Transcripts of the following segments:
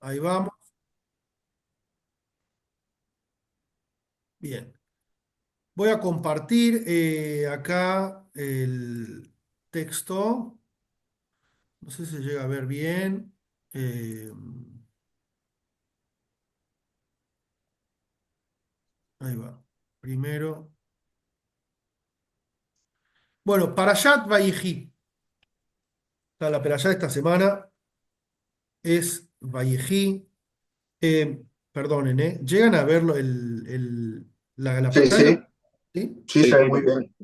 Ahí vamos. Bien. Voy a compartir acá el texto. No sé si se llega a ver bien. Eh, Ahí va. Primero. Bueno, Parashat Vayejí. La Perashá de esta semana es Vayejí. Perdonen, ¿eh? ¿Llegan a verlo la Sí, sí, pantalla? ¿Sí? sí, se ve muy bien.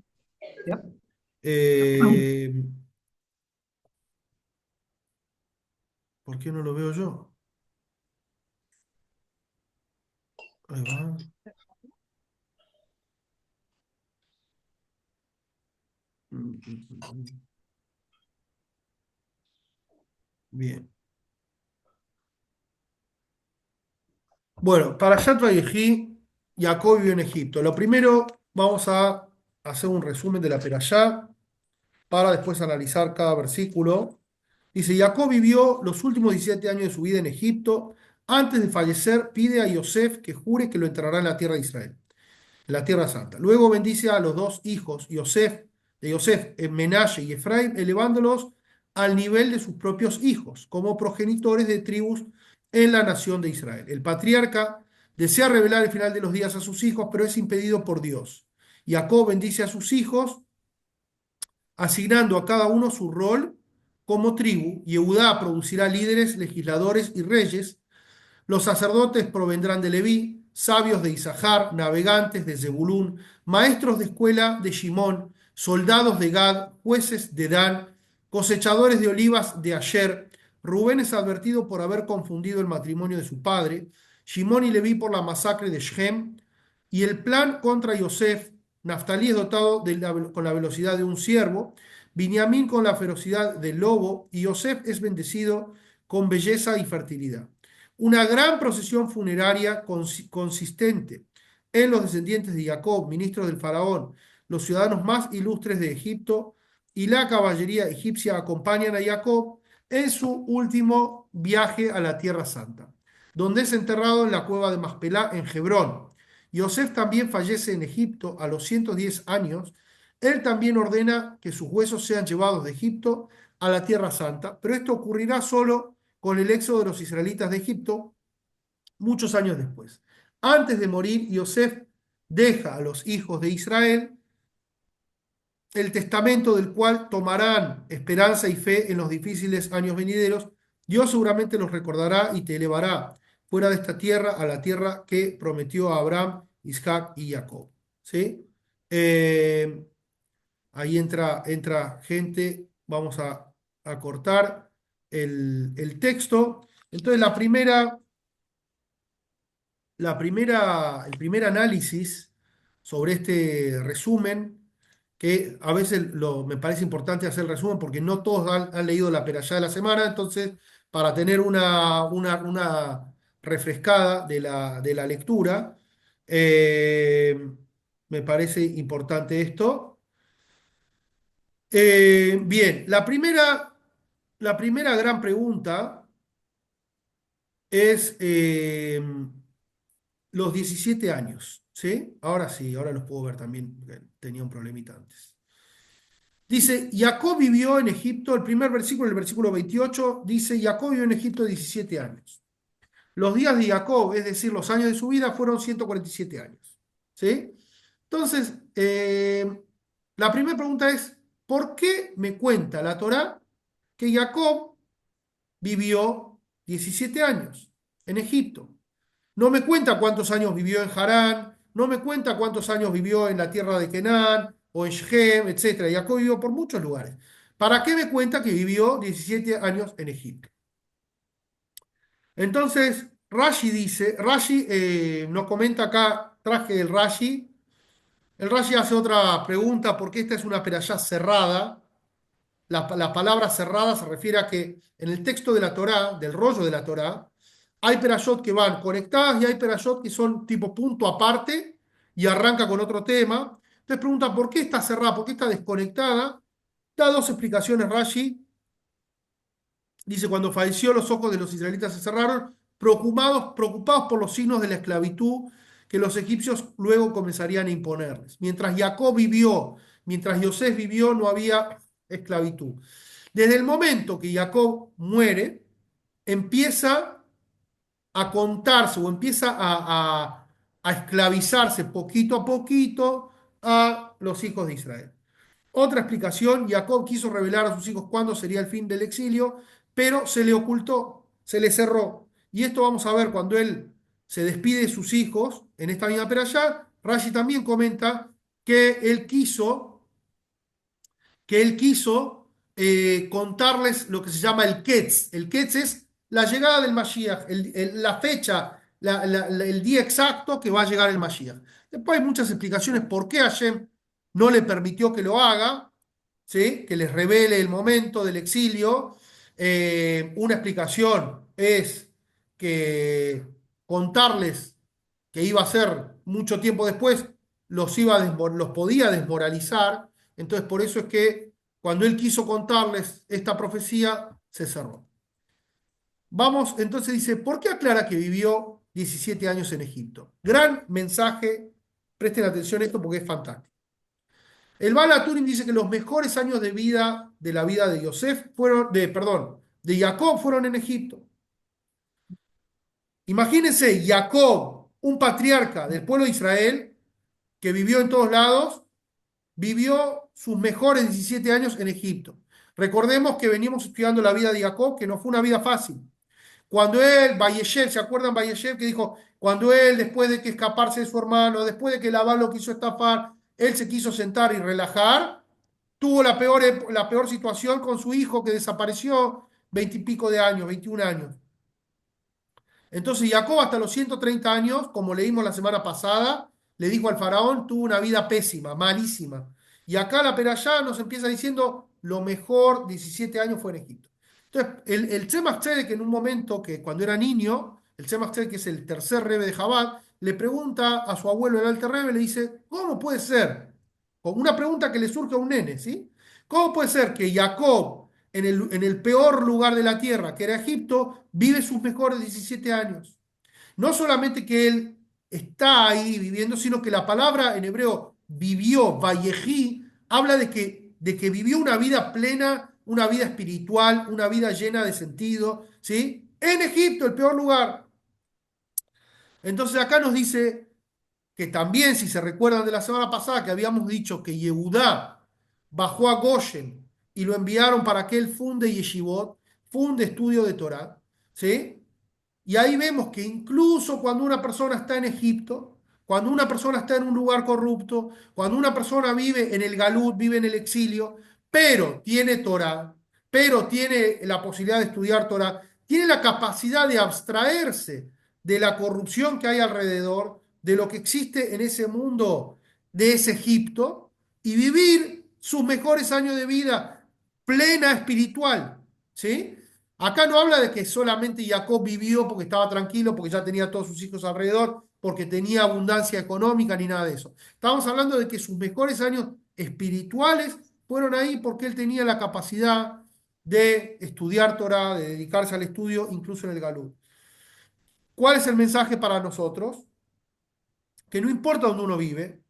Eh, ¿Por qué no lo veo yo? Ahí va. Mm, mm, mm. Bien. Bueno, para Parashat Vayejí, Jacob vivió en Egipto. Lo primero, vamos a hacer un resumen de la Perashá para después analizar cada versículo. Dice, Jacob vivió los últimos 17 años de su vida en Egipto. Antes de fallecer, pide a Yosef que jure que lo enterrará en la tierra de Israel, en la tierra santa. Luego bendice a los dos hijos de Yosef, Menashe y Efraín, elevándolos al nivel de sus propios hijos, como progenitores de tribus en la nación de Israel. El patriarca desea revelar el final de los días a sus hijos, pero es impedido por Dios. Jacob bendice a sus hijos, asignando a cada uno su rol como tribu. Yehudá producirá líderes, legisladores y reyes. Los sacerdotes provendrán de Leví, sabios de Isahar, navegantes de Zebulún, maestros de escuela de Shimón, soldados de Gad, jueces de Dan, cosechadores de olivas de Asher. Rubén es advertido por haber confundido el matrimonio de su padre, Shimón y Leví por la masacre de Shem, y el plan contra Yosef. Naftalí es dotado con la velocidad de un ciervo, Binyamin con la ferocidad del lobo, y Yosef es bendecido con belleza y fertilidad. Una gran procesión funeraria consistente en los descendientes de Jacob, ministros del faraón, los ciudadanos más ilustres de Egipto y la caballería egipcia acompañan a Jacob en su último viaje a la Tierra Santa, donde es enterrado en la cueva de Maspelá en Hebrón. Yosef también fallece en Egipto a los 110 años. Él también ordena que sus huesos sean llevados de Egipto a la Tierra Santa, pero esto ocurrirá solo con el éxodo de los israelitas de Egipto muchos años después. Antes de morir, Yosef deja a los hijos de Israel el testamento del cual tomarán esperanza y fe en los difíciles años venideros. Dios seguramente los recordará y te elevará fuera de esta tierra a la tierra que prometió a Abraham, Isaac y Jacob. ¿Sí? Eh, Ahí entra gente, vamos a cortar el texto. Entonces, el primer análisis sobre este resumen, que a veces me parece importante hacer el resumen porque no todos han leído la Perashá de la semana, entonces para tener una refrescada de la lectura, eh, me parece importante esto. Bien, la primera gran pregunta es los 17 años, ¿sí? Ahora sí, ahora los puedo ver también, porque tenía un problemita antes. Dice, Jacob vivió en Egipto, el primer versículo, el versículo 28, dice, Jacob vivió en Egipto 17 años. Los días de Jacob, es decir, los años de su vida, fueron 147 años, ¿sí? Entonces, la primera pregunta es, ¿por qué me cuenta la Torá que Jacob vivió 17 años en Egipto? No me cuenta cuántos años vivió en Harán, no me cuenta cuántos años vivió en la tierra de Canaán o en Shem, etc. Jacob vivió por muchos lugares. ¿Para qué me cuenta que vivió 17 años en Egipto? Entonces, Rashi nos comenta acá, traje el Rashi. El Rashi hace otra pregunta, porque esta es una perashá cerrada. La palabra cerrada se refiere a que en el texto de la Torá, del rollo de la Torá, hay perashot que van conectadas y hay perashot que son tipo punto aparte y arranca con otro tema. Entonces pregunta, ¿por qué está cerrada? ¿Por qué está desconectada? Da dos explicaciones Rashi. Dice, cuando falleció los ojos de los israelitas se cerraron preocupados por los signos de la esclavitud que los egipcios luego comenzarían a imponerles. Mientras Jacob vivió, mientras José vivió, no había esclavitud. Desde el momento que Jacob muere, empieza a contarse o empieza a esclavizarse poquito a poquito a los hijos de Israel. Otra explicación, Jacob quiso revelar a sus hijos cuándo sería el fin del exilio, pero se le ocultó, se le cerró. Y esto vamos a ver cuando él se despide de sus hijos en esta misma perashá. Rashi también comenta que él quiso contarles lo que se llama el Ketz. El Ketz es la llegada del Mashiach, la fecha, el día exacto que va a llegar el Mashiach. Después hay muchas explicaciones por qué Hashem no le permitió que lo haga, ¿sí? Que les revele el momento del exilio. Una explicación es que contarles que iba a ser mucho tiempo después los podía desmoralizar. Entonces, por eso es que cuando él quiso contarles esta profecía, se cerró. Vamos, entonces dice, ¿por qué aclara que vivió 17 años en Egipto? Gran mensaje, presten atención a esto porque es fantástico. El Baal HaTurim dice que los mejores años de vida de la vida de de Jacob fueron en Egipto. Imagínense, Jacob, un patriarca del pueblo de Israel, que vivió en todos lados, vivió sus mejores 17 años en Egipto. Recordemos que venimos estudiando la vida de Jacob, que no fue una vida fácil. Cuando él, Bayeshev, ¿se acuerdan Bayeshev que dijo, cuando él, después de que escaparse de su hermano, después de que Labán lo quiso estafar, él se quiso sentar y relajar, tuvo la peor situación con su hijo que desapareció 20 y pico de años, 21 años. Entonces Jacob hasta los 130 años, como leímos la semana pasada, le dijo al faraón, tuvo una vida pésima, malísima. Y acá la Perashá nos empieza diciendo, lo mejor 17 años fue en Egipto. Entonces, el Tzemach Tzedek en un momento, que cuando era niño, el Tzemach Tzedek, que es el tercer rebe de Jabad, le pregunta a su abuelo el Alter Rebbe, le dice, ¿cómo puede ser? Con una pregunta que le surge a un nene, ¿sí? ¿Cómo puede ser que Jacob en el peor lugar de la tierra, que era Egipto, vive sus mejores 17 años? No solamente que él está ahí viviendo, sino que la palabra en hebreo vivió, Vallejí, habla de que vivió una vida plena, una vida espiritual, una vida llena de sentido, ¿sí? En Egipto, el peor lugar. Entonces acá nos dice que también, si se recuerdan de la semana pasada, que habíamos dicho que Yehudá bajó a Goshen y lo enviaron para que él funde Yeshivot, funde estudio de Torah, ¿sí? Y ahí vemos que incluso cuando una persona está en Egipto, cuando una persona está en un lugar corrupto, cuando una persona vive en el galut, vive en el exilio, pero tiene Torah, pero tiene la posibilidad de estudiar Torah, tiene la capacidad de abstraerse de la corrupción que hay alrededor, de lo que existe en ese mundo de ese Egipto, y vivir sus mejores años de vida plena espiritual, ¿sí? Acá no habla de que solamente Jacob vivió porque estaba tranquilo, porque ya tenía todos sus hijos alrededor, porque tenía abundancia económica, ni nada de eso. Estamos hablando de que sus mejores años espirituales fueron ahí porque él tenía la capacidad de estudiar Torah, de dedicarse al estudio, incluso en el Galut. ¿Cuál es el mensaje para nosotros? Que no importa dónde uno vive,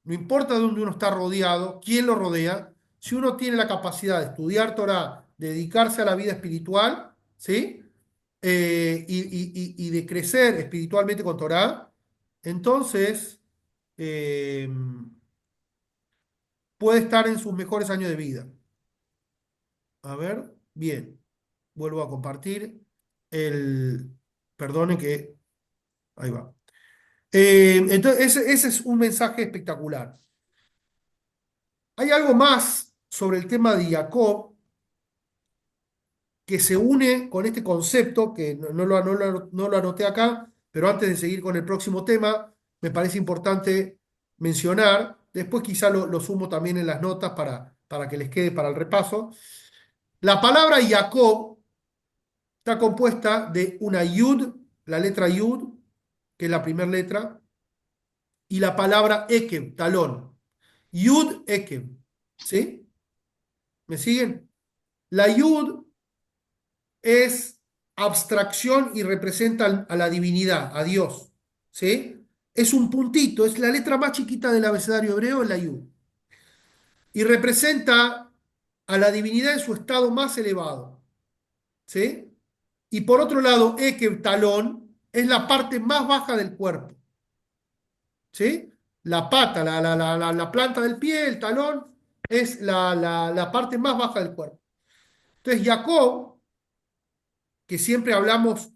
no importa dónde uno está rodeado, quién lo rodea, si uno tiene la capacidad de estudiar Torah, de dedicarse a la vida espiritual, ¿sí? Y de crecer espiritualmente con Torah, entonces eh, puede estar en sus mejores años de vida. A ver, bien, vuelvo a compartir el... Perdonen que... Ahí va. Entonces, ese es un mensaje espectacular. Hay algo más sobre el tema de Jacob que se une con este concepto, que no lo anoté acá, pero antes de seguir con el próximo tema, me parece importante mencionar, después quizá lo sumo también en las notas para que les quede para el repaso. La palabra Jacob está compuesta de una Yud, la letra Yud, que es la primera letra, y la palabra Ekev, talón. Yud Ekev, ¿sí? ¿Me siguen? La Yud es abstracción y representa a la divinidad, a Dios. ¿Sí? Es un puntito, es la letra más chiquita del abecedario hebreo, es la Yud. Y representa a la divinidad en su estado más elevado. ¿Sí? Y por otro lado, Ekev, talón, es la parte más baja del cuerpo. ¿Sí? La pata, la planta del pie, el talón, es la parte más baja del cuerpo. Entonces, Jacob, que siempre hablamos,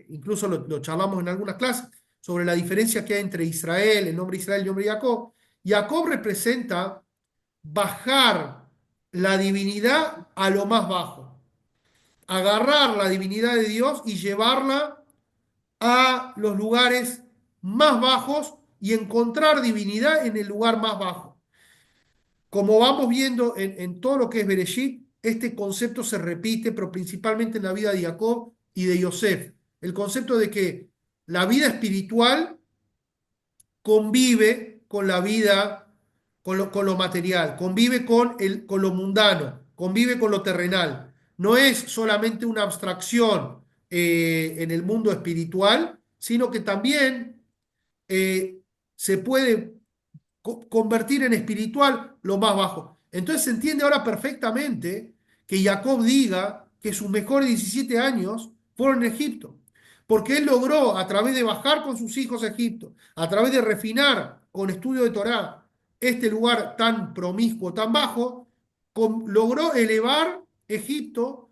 incluso lo charlamos en algunas clases, sobre la diferencia que hay entre Israel, el nombre Israel y el nombre Jacob. Jacob representa bajar la divinidad a lo más bajo, agarrar la divinidad de Dios y llevarla a los lugares más bajos y encontrar divinidad en el lugar más bajo. Como vamos viendo en todo lo que es Bereshit, este concepto se repite, pero principalmente en la vida de Jacob y de Yosef. El concepto de que la vida espiritual convive con la vida, con lo material, convive con lo mundano, convive con lo terrenal. No es solamente una abstracción en el mundo espiritual, sino que también se puede convertir en espiritual lo más bajo. Entonces se entiende ahora perfectamente que Jacob diga que sus mejores 17 años fueron en Egipto, porque él logró, a través de bajar con sus hijos a Egipto, a través de refinar con estudio de Torá este lugar tan promiscuo, tan bajo, logró elevar Egipto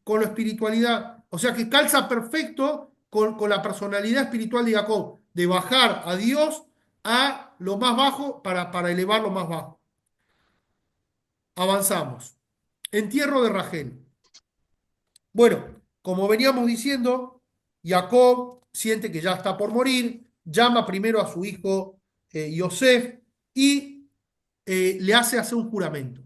con la espiritualidad. O sea que calza perfecto con la personalidad espiritual de Jacob, de bajar a Dios a lo más bajo para elevar lo más bajo. Avanzamos. Entierro de Rachel. Bueno, como veníamos diciendo, Jacob siente que ya está por morir, llama primero a su hijo Yosef y le hace hacer un juramento.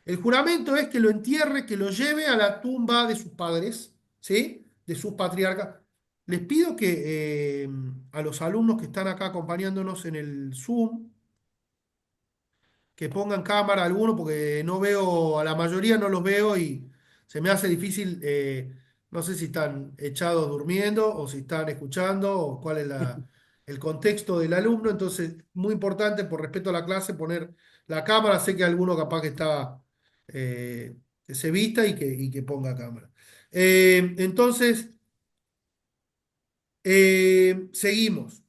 El juramento es que lo entierre, que lo lleve a la tumba de sus padres, ¿sí? De sus patriarcas. Les pido que a los alumnos que están acá acompañándonos en el Zoom, que pongan cámara alguno, porque no veo, a la mayoría no los veo y se me hace difícil, no sé si están echados durmiendo o si están escuchando o cuál es el contexto del alumno. Entonces, muy importante, por respeto a la clase, poner la cámara. Sé que alguno capaz que está, que se vista y que ponga cámara. Entonces, seguimos.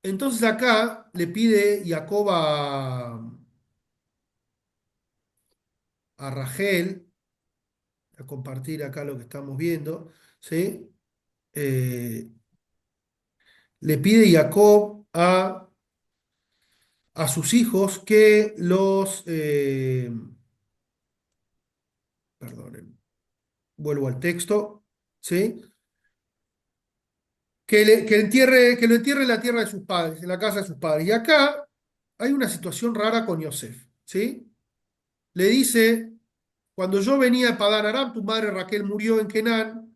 Entonces acá le pide Jacob a Rachel, a compartir acá lo que estamos viendo, ¿sí? Eh, le pide Jacob a sus hijos que perdonen, vuelvo al texto, ¿sí? Que lo entierre en la tierra de sus padres, en la casa de sus padres. Y acá hay una situación rara con Yosef, ¿sí? Le dice, cuando yo venía de Padán Aram, tu madre Raquel murió en Kenán,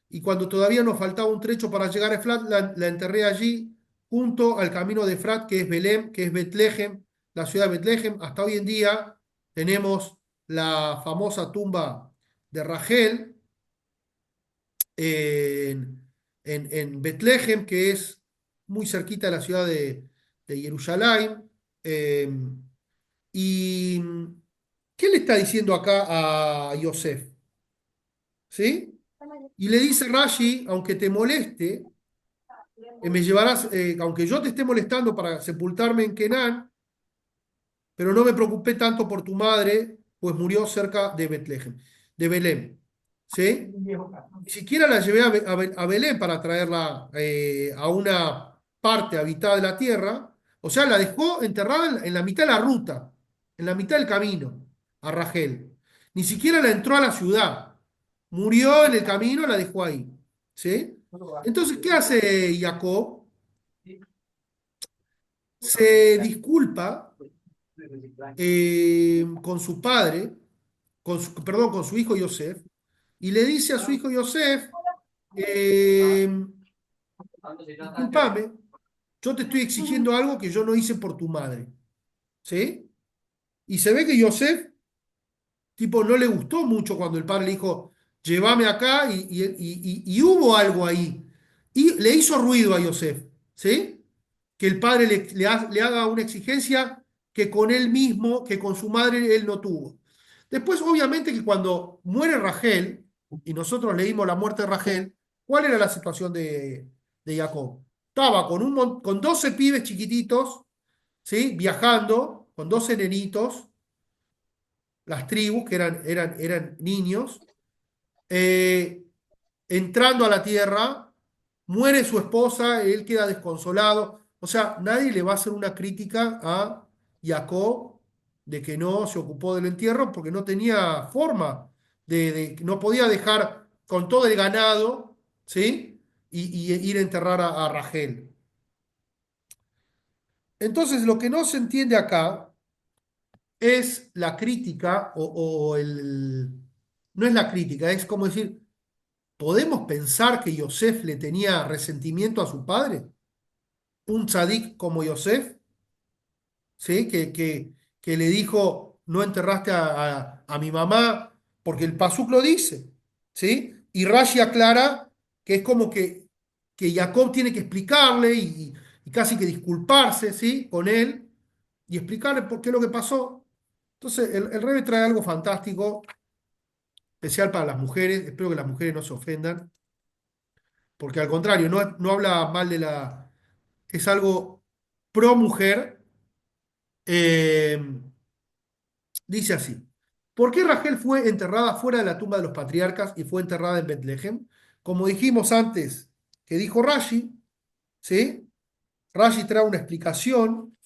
y cuando todavía nos faltaba un trecho para llegar a Efrat, la enterré allí, junto al camino de Efrat, que es Belém, que es Betlehem, la ciudad de Betlehem. Hasta hoy en día tenemos la famosa tumba de Rachel en, en Betlehem, que es muy cerquita de la ciudad de Jerusalén. ¿Y qué le está diciendo acá a Yosef? ¿Sí? Y le dice Rashi, aunque te moleste, me llevarás, aunque yo te esté molestando para sepultarme en Kenán, pero no me preocupé tanto por tu madre, pues murió cerca de Betlehem, de Belén. ¿Sí? Ni siquiera la llevé a Belén para traerla a una parte habitada de la tierra. O sea, la dejó enterrada en la mitad de la ruta, en la mitad del camino, a Rachel. Ni siquiera la entró a la ciudad. Murió en el camino, la dejó ahí. ¿Sí? Entonces, ¿qué hace Jacob? Se disculpa con su padre, perdón, con su hijo Yosef, y le dice a su hijo Yosef, eh, discúlpame, yo te estoy exigiendo algo que yo no hice por tu madre. ¿Sí? Y se ve que Yosef, tipo, no le gustó mucho cuando el padre le dijo, llévame acá y hubo algo ahí. Y le hizo ruido a Yosef, ¿sí? Que el padre le haga una exigencia que con él mismo, que con su madre él no tuvo. Después, obviamente, que cuando muere Rachel, y nosotros leímos la muerte de Rachel, ¿cuál era la situación de Jacob? Estaba con 12 pibes chiquititos, ¿sí? Viajando, con 12 nenitos, las tribus, que eran niños, eh, entrando a la tierra, muere su esposa, él queda desconsolado. O sea, nadie le va a hacer una crítica a Jacob de que no se ocupó del entierro porque no tenía forma, no podía dejar con todo el ganado, ¿sí? Y ir a enterrar a Rachel. Entonces, lo que no se entiende acá es la crítica no es la crítica, es como decir, ¿podemos pensar que Yosef le tenía resentimiento a su padre? Un tzadik como Yosef, ¿sí? Que le dijo, no enterraste a mi mamá, porque el pasuk lo dice, ¿sí? Y Rashi aclara que es como que Jacob tiene que explicarle y casi que disculparse, ¿sí? Con él y explicarle por qué es lo que pasó. Entonces, el Rebbe trae algo fantástico, especial para las mujeres, espero que las mujeres no se ofendan, porque al contrario, no habla mal de es algo pro mujer. eh, Dice así: ¿por qué Rachel fue enterrada fuera de la tumba de los patriarcas y fue enterrada en Betlehem? Como dijimos antes, que dijo Rashi, ¿sí? Rashi trae una explicación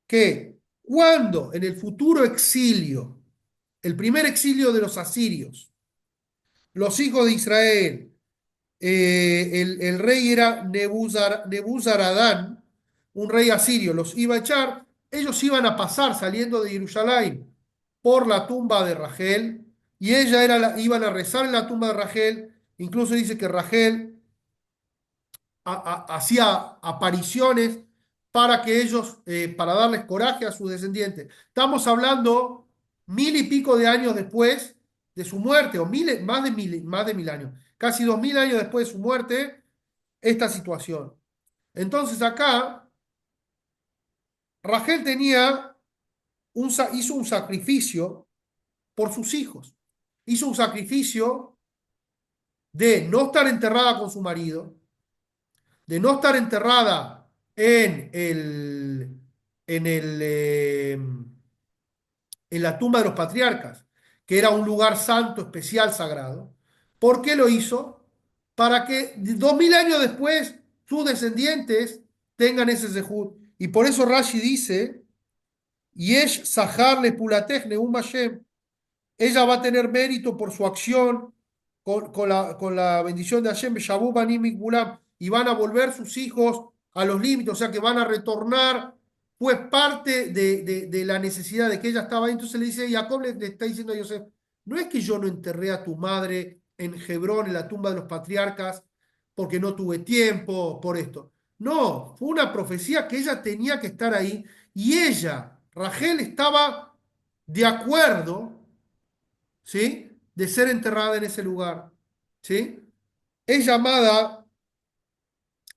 que cuando en el futuro exilio, el primer exilio de los asirios, los hijos de Israel, el rey era Nebuzaradán, un rey asirio, los iba a echar, ellos iban a pasar saliendo de Jerusalén por la tumba de Rachel, y iban a rezar en la tumba de Rachel, incluso dice que Rachel hacía apariciones para que ellos, para darles coraje a sus descendientes. Estamos hablando 1000 y pico de años después de su muerte, o más de 1000 años, casi 2000 años después de su muerte, esta situación. Entonces acá, Rachel hizo un sacrificio por sus hijos. Hizo un sacrificio de no estar enterrada con su marido, de no estar enterrada en el, en la tumba de los patriarcas, que era un lugar santo, especial, sagrado. ¿Por qué lo hizo? Para que 2000 años después sus descendientes tengan ese zehut. Y por eso Rashi dice, Yesh Sahar le Pulatech Neum Hashem, ella va a tener mérito por su acción con la bendición de Hashem, Shabu Banim Mikbulam, y van a volver sus hijos a los límites, o sea que van a retornar, pues parte de la necesidad de que ella estaba ahí. Entonces le dice, Jacob le está diciendo a Yosef, no es que yo no enterré a tu madre en Hebrón, en la tumba de los patriarcas, porque no tuve tiempo, por esto. No, fue una profecía que ella tenía que estar ahí, y ella, Rachel, estaba de acuerdo, ¿sí? De ser enterrada en ese lugar, ¿sí? Es llamada,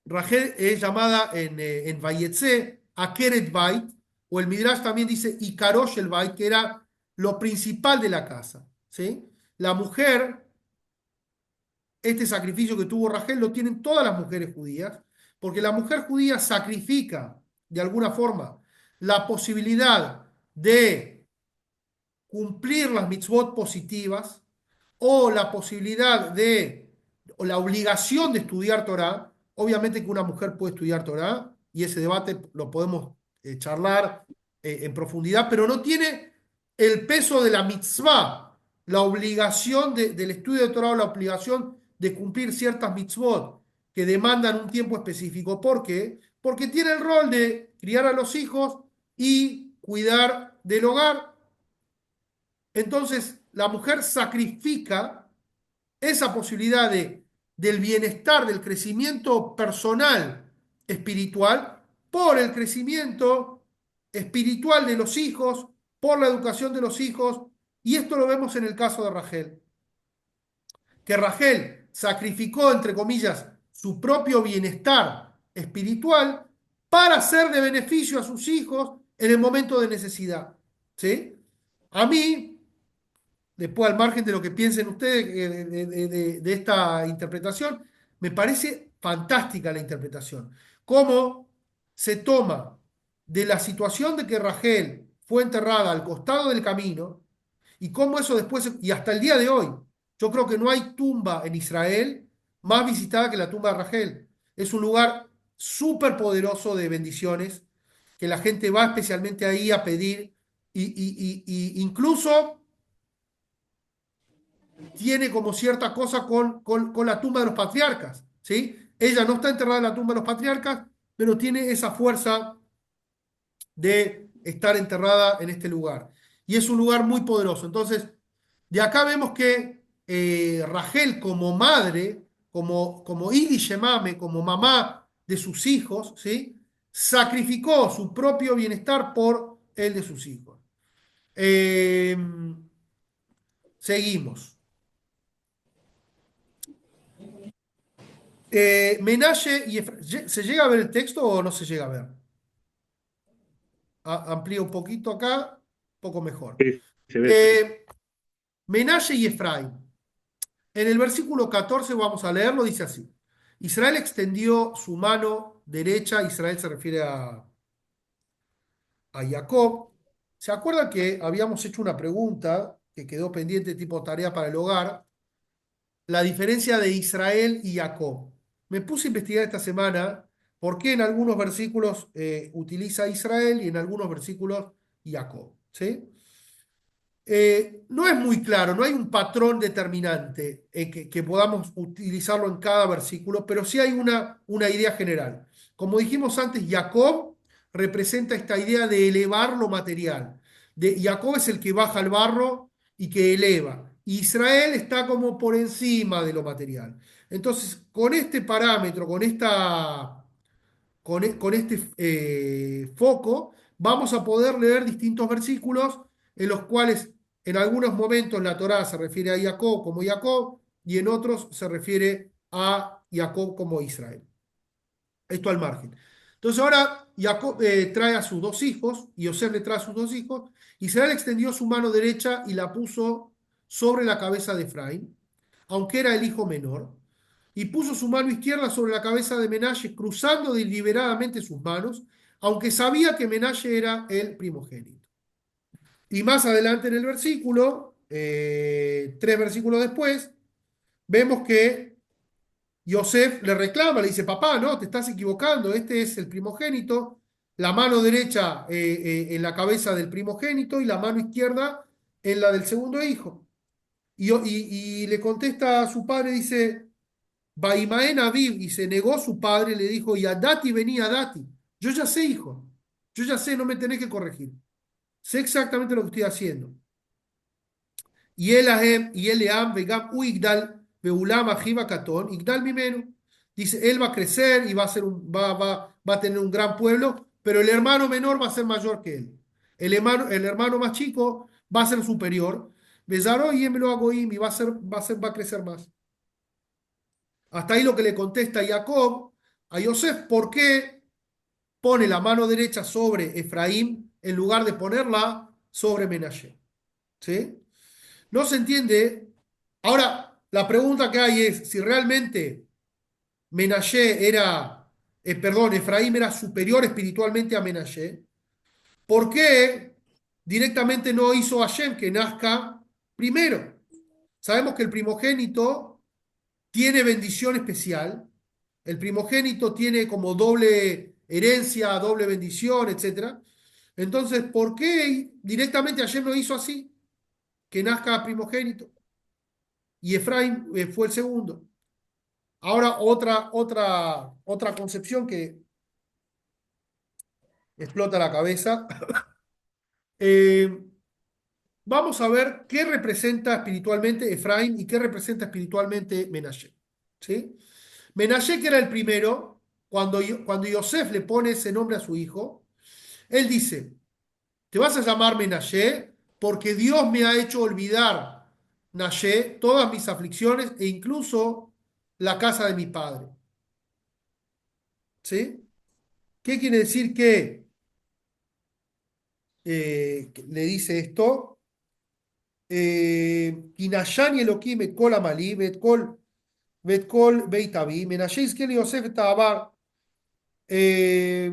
Rachel es llamada en Vayetze, Akeret Bait, o el Midrash también dice Ikarosh el Bait, que era lo principal de la casa, ¿sí? La mujer, este sacrificio que tuvo Rachel lo tienen todas las mujeres judías, porque la mujer judía sacrifica, de alguna forma, la posibilidad de cumplir las mitzvot positivas, o la posibilidad o la obligación de estudiar Torah. Obviamente que una mujer puede estudiar Torah, y ese debate lo podemos charlar en profundidad, pero no tiene el peso de la mitzvah, la obligación del estudio de Torah, o la obligación de cumplir ciertas mitzvot que demandan un tiempo específico. ¿Por qué? Porque tiene el rol de criar a los hijos y cuidar del hogar. Entonces, la mujer sacrifica esa posibilidad del bienestar, del crecimiento personal espiritual, por el crecimiento espiritual de los hijos, por la educación de los hijos, y esto lo vemos en el caso de Rachel. que Rachel sacrificó, entre comillas, su propio bienestar espiritual para ser de beneficio a sus hijos en el momento de necesidad. ¿Sí? A mí, después al margen de lo que piensen ustedes de esta interpretación, me parece fantástica la interpretación. Cómo se toma de la situación de que Rachel fue enterrada al costado del camino y cómo eso después, y hasta el día de hoy, yo creo que no hay tumba en Israel más visitada que la tumba de Rachel. Es un lugar súper poderoso de bendiciones, que la gente va especialmente ahí a pedir, y incluso tiene como cierta cosa con la tumba de los patriarcas, ¿sí? Ella no está enterrada en la tumba de los patriarcas, pero tiene esa fuerza de estar enterrada en este lugar. Y es un lugar muy poderoso. Entonces, de acá vemos que Rachel como madre, como Ili Shemame, como mamá de sus hijos, ¿sí? Sacrificó su propio bienestar por el de sus hijos. Eh, seguimos. Menashe y ¿se llega a ver el texto o no se llega a ver? Amplío un poquito acá, un poco mejor. Sí, se ve, se ve. Eh, Menashe y Efraín. En el versículo 14 vamos a leerlo, dice así. Israel extendió su mano derecha, Israel se refiere a Jacob. ¿Se acuerdan que habíamos hecho una pregunta que quedó pendiente tipo tarea para el hogar? La diferencia de Israel y Jacob. Me puse a investigar esta semana por qué en algunos versículos utiliza Israel y en algunos versículos Jacob. ¿Sí? No es muy claro, no hay un patrón determinante que podamos utilizarlo en cada versículo, pero sí hay una idea general. Como dijimos antes, Jacob representa esta idea de elevar lo material. Jacob es el que baja al barro y que eleva. Israel está como por encima de lo material. Entonces, con este parámetro, con este foco, vamos a poder leer distintos versículos en los cuales en algunos momentos la Torá se refiere a Jacob como Jacob y en otros se refiere a Jacob como Israel. Esto al margen. Entonces ahora Jacob trae a sus dos hijos, y Yosef le trae a sus dos hijos. Israel extendió su mano derecha y la puso sobre la cabeza de Efraín, aunque era el hijo menor, y puso su mano izquierda sobre la cabeza de Menashe, cruzando deliberadamente sus manos, aunque sabía que Menashe era el primogénito. Y más adelante en el versículo, tres versículos después, vemos que Yosef le reclama, le dice, papá, no, te estás equivocando, este es el primogénito, la mano derecha en la cabeza del primogénito y la mano izquierda en la del segundo hijo. Y le contesta a su padre, dice, Baimaen Aviv, y se negó su padre, le dijo, y a Dati venía Dati. Yo ya sé, hijo, yo ya sé, no me tenés que corregir. Sé exactamente lo que estoy haciendo. Y Eleam, Vegam, Uigdal, Beulam, Ajiba, Catón, Igdal Mimenu. Dice, él va a crecer y va a tener un gran pueblo, pero el hermano menor va a ser mayor que él. El hermano más chico va a ser superior. Besaró y lo hago y va a crecer más. Hasta ahí lo que le contesta Jacob a Yosef, ¿por qué pone la mano derecha sobre Efraín en lugar de ponerla sobre Menashe? ¿Sí? No se entiende. Ahora, la pregunta que hay es si realmente Menashe Efraín era superior espiritualmente a Menashe. ¿Por qué directamente no hizo Hashem que nazca primero? Sabemos que el primogénito tiene bendición especial. El primogénito tiene como doble herencia, doble bendición, etcétera. Entonces, ¿por qué directamente Hashem lo hizo así? Que nazca primogénito. Y Efraín fue el segundo. Ahora otra concepción que explota la cabeza. Eh, vamos a ver qué representa espiritualmente Efraín y qué representa espiritualmente Menashe. ¿Sí? Menashe, que era el primero, cuando Yosef le pone ese nombre a su hijo, él dice, te vas a llamar Menashe porque Dios me ha hecho olvidar Nayé, todas mis aflicciones e incluso la casa de mi padre. ¿Sí? ¿Qué quiere decir que le dice esto? Kinayani Elohim et kol amali, ואת כל בית אבי, מנשה יזכה ליוסף את העבר. Eh,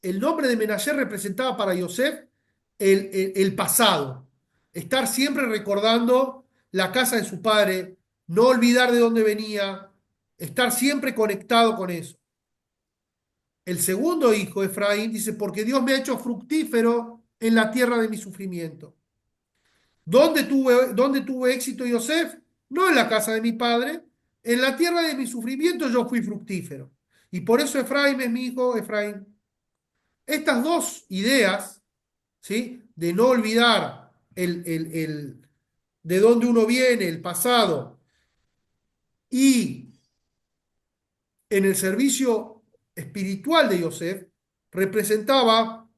el nombre de Menashe representaba para Yosef el pasado, estar siempre recordando la casa de su padre, no olvidar de dónde venía, estar siempre conectado con eso. El segundo hijo, Efraín, dice, porque Dios me ha hecho fructífero en la tierra de mi sufrimiento. ¿Dónde tuve éxito Yosef? No en la casa de mi padre, en la tierra de mi sufrimiento yo fui fructífero. Y por eso Efraín es mi hijo, Efraín. Estas dos ideas, ¿sí? De no olvidar de dónde uno viene, el pasado, y en el servicio espiritual de Yosef, representaba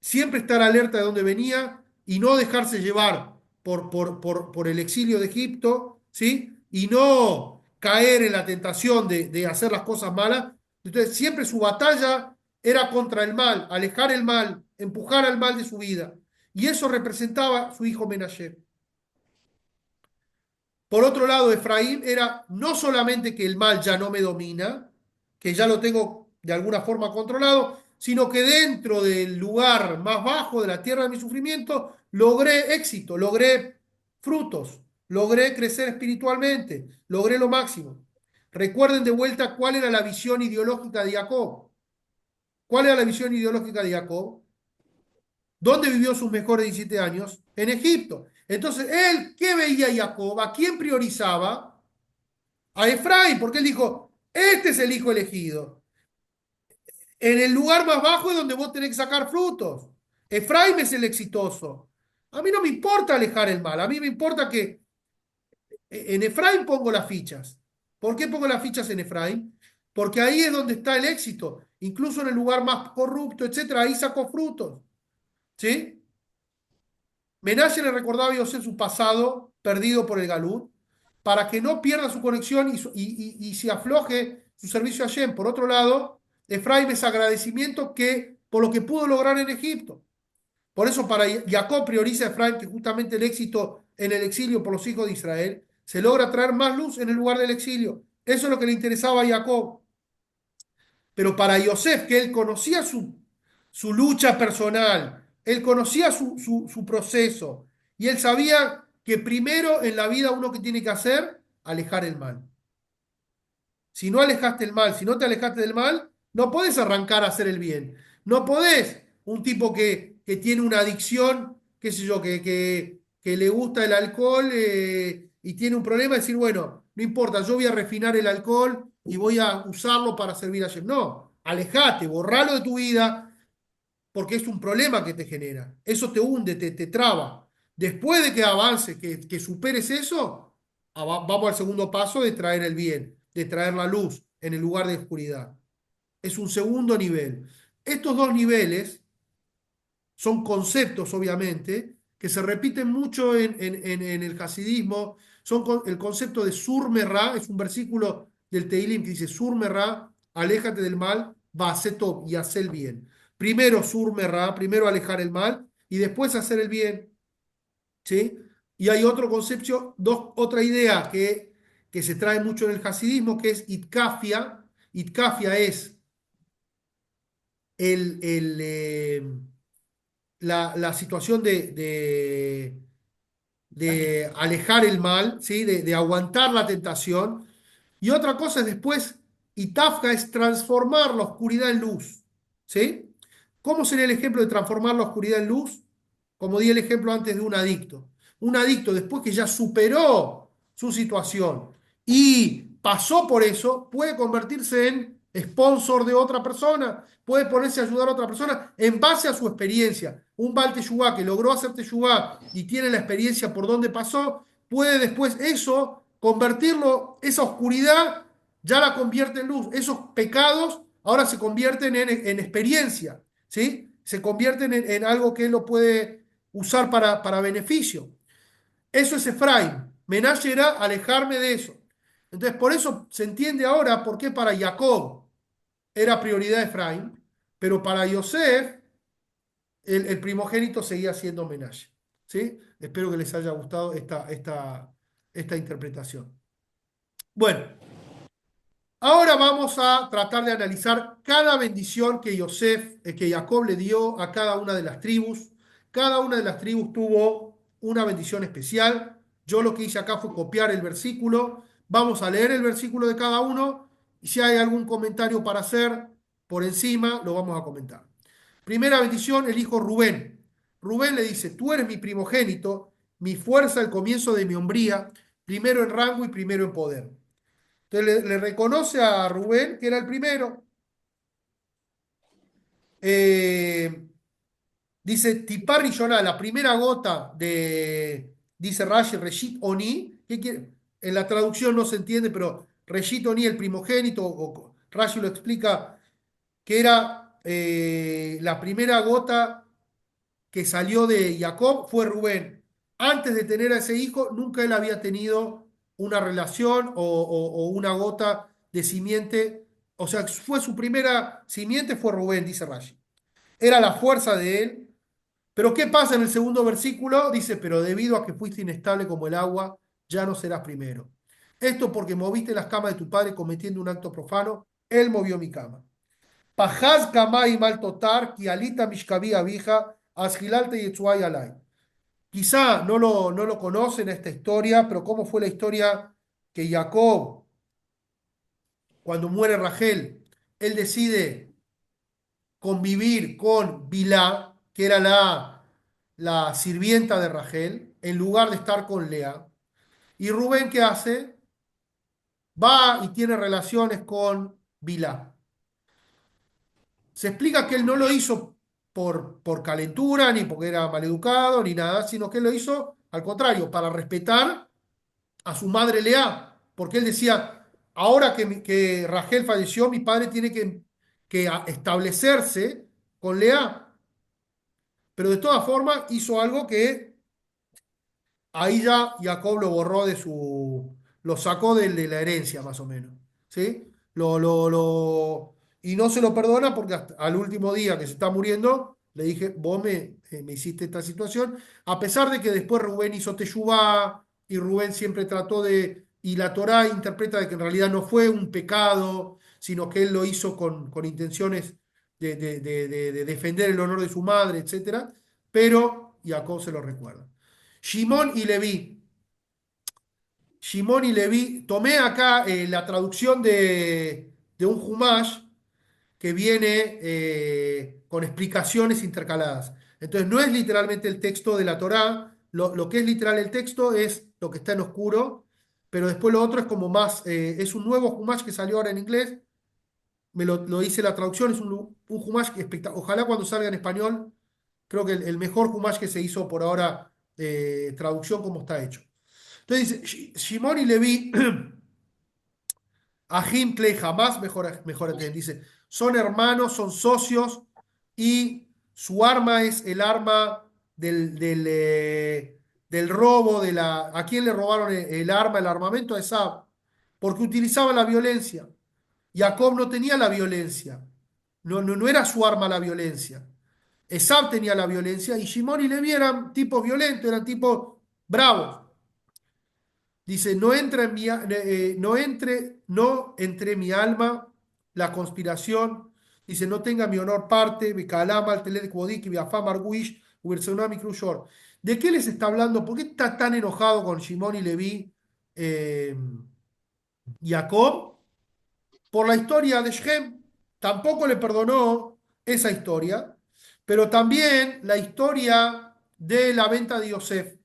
siempre estar alerta de dónde venía y no dejarse llevar por el exilio de Egipto, ¿sí? Y no caer en la tentación de hacer las cosas malas. Entonces, siempre su batalla era contra el mal, alejar el mal, empujar al mal de su vida. Y eso representaba su hijo Menashe. Por otro lado, Efraín era no solamente que el mal ya no me domina, que ya lo tengo de alguna forma controlado, sino que dentro del lugar más bajo de la tierra de mi sufrimiento logré éxito, logré frutos, logré crecer espiritualmente, logré lo máximo. Recuerden de vuelta cuál era la visión ideológica de Jacob. ¿Cuál era la visión ideológica de Jacob? ¿Dónde vivió sus mejores 17 años? En Egipto. Entonces, él, ¿qué veía Jacob? ¿A quién priorizaba? A Efraín, porque él dijo, este es el hijo elegido. En el lugar más bajo es donde vos tenés que sacar frutos. Efraín es el exitoso. A mí no me importa alejar el mal, a mí me importa que en Efraín pongo las fichas. ¿Por qué pongo las fichas en Efraín? Porque ahí es donde está el éxito. Incluso en el lugar más corrupto, etcétera, ahí sacó frutos. ¿Sí? Menashe le recordaba a Yosef su pasado perdido por el Galut para que no pierda su conexión y se afloje su servicio a Hashem. Por otro lado, Efraín es agradecimiento por lo que pudo lograr en Egipto. Por eso para Jacob prioriza a Efraín que justamente el éxito en el exilio por los hijos de Israel se logra traer más luz en el lugar del exilio. Eso es lo que le interesaba a Jacob. Pero para Yosef, que él conocía su lucha personal, él conocía su proceso y él sabía que primero en la vida uno que tiene que hacer, alejar el mal. Si no alejaste el mal, si no te alejaste del mal, no podés arrancar a hacer el bien. No podés, un tipo que tiene una adicción, qué sé yo, que le gusta el alcohol y tiene un problema, decir, bueno, no importa, yo voy a refinar el alcohol y voy a usarlo para servir a Hashem. No, alejate, borralo de tu vida, porque es un problema que te genera. Eso te hunde, te traba. Después de que avances, que superes eso, vamos al segundo paso de traer el bien, de traer la luz en el lugar de oscuridad. Es un segundo nivel. Estos dos niveles son conceptos, obviamente, que se repiten mucho en el hasidismo. El concepto de Surmerá, es un versículo del Teilim que dice Surmerá, aléjate del mal, va a top y hacer el bien. Primero Surmerá, primero alejar el mal y después hacer el bien. ¿Sí? Y hay otro concepto, otra idea que se trae mucho en el hasidismo, que es Itkafia. Itkafia es el la situación de alejar el mal, ¿sí? De aguantar la tentación. Y otra cosa es después, Itafka es transformar la oscuridad en luz. ¿Sí? ¿Cómo sería el ejemplo de transformar la oscuridad en luz? Como di el ejemplo antes de un adicto. Un adicto, después que ya superó su situación y pasó por eso, puede convertirse en sponsor de otra persona, puede ponerse a ayudar a otra persona en base a su experiencia. Un Baal Teshuvá que logró hacer Teshuvá y tiene la experiencia por donde pasó, puede después eso convertirlo, esa oscuridad ya la convierte en luz. Esos pecados ahora se convierten en experiencia, ¿sí? Se convierten en algo que él lo puede usar para beneficio. Eso es Efraín. Menashe era alejarme de eso. Entonces, por eso se entiende ahora por qué para Jacob era prioridad Efraín, pero para Yosef el primogénito seguía siendo Menashe. ¿Sí? Espero que les haya gustado esta interpretación. Bueno, ahora vamos a tratar de analizar cada bendición que que Jacob le dio a cada una de las tribus. Cada una de las tribus tuvo una bendición especial. Yo lo que hice acá fue copiar el versículo. Vamos a leer el versículo de cada uno y si hay algún comentario para hacer por encima, lo vamos a comentar. Primera bendición, el hijo Rubén. Rubén le dice, tú eres mi primogénito, mi fuerza al comienzo de mi hombría, primero en rango y primero en poder. Entonces le reconoce a Rubén que era el primero. Eh, dice, Tipar Rishonah, la primera gota dice Rashi, Reshit Oni. En la traducción no se entiende, pero Reshit Oni, el primogénito, Rashi lo explica, que era la primera gota que salió de Jacob fue Rubén. Antes de tener a ese hijo, nunca él había tenido una relación o una gota de simiente. O sea, fue su primera simiente, fue Rubén, dice Rashi. Era la fuerza de él. Pero ¿qué pasa en el segundo versículo? Dice, pero debido a que fuiste inestable como el agua, ya no serás primero. Esto porque moviste las camas de tu padre cometiendo un acto profano, él movió mi cama. Pajaz kamay mal totar, ki alita mishkavi abija, asgilalte yetzuay alay. Quizá no lo conocen esta historia, pero cómo fue la historia que Jacob, cuando muere Rachel, él decide convivir con Bilá, que era la sirvienta de Rachel, en lugar de estar con Lea. Y Rubén, ¿qué hace? Va y tiene relaciones con Bilá. Se explica que él no lo hizo por calentura, ni porque era maleducado, ni nada, sino que él lo hizo, al contrario, para respetar a su madre Lea, porque él decía, ahora que Rachel falleció, mi padre tiene que establecerse con Lea, pero de todas formas hizo algo que ahí ya Jacob lo borró lo sacó de la herencia más o menos, ¿sí? Y no se lo perdona porque hasta al último día que se está muriendo, le dije, vos me hiciste esta situación, a pesar de que después Rubén hizo teshuvá y Rubén siempre trató y la Torá interpreta de que en realidad no fue un pecado, sino que él lo hizo con intenciones de defender el honor de su madre, etcétera, pero Jacob se lo recuerda. Shimón y Leví. Shimón y Leví. Tomé acá la traducción de un Humash que viene con explicaciones intercaladas. Entonces, no es literalmente el texto de la Torá. Lo que es literal el texto es lo que está en oscuro, pero después lo otro es como más. Es un nuevo Humash que salió ahora en inglés. Lo hice la traducción. Es un Humash que espectacular. Ojalá cuando salga en español. Creo que el mejor Humash que se hizo por ahora, traducción como está hecho. Entonces dice, Shimon y Leví, Ahim Klei jamás mejor entienden. Dice, son hermanos, son socios y su arma es el arma del robo, ¿a quién le robaron el arma, el armamento? A Esab, porque utilizaban la violencia. Jacob no tenía la violencia, no era su arma la violencia. Esab tenía la violencia y Shimon y Leví eran tipos violentos, eran tipos bravos. Dice, no entre mi alma la conspiración. Dice, no tenga mi honor parte, mi calama, el telet mi afam arguish, mi cruyor. ¿De qué les está hablando? ¿Por qué está tan enojado con Shimon y Leví, eh, Jacob? Por la historia de Shem. Tampoco le perdonó esa historia, pero también la historia de la venta de Yosef.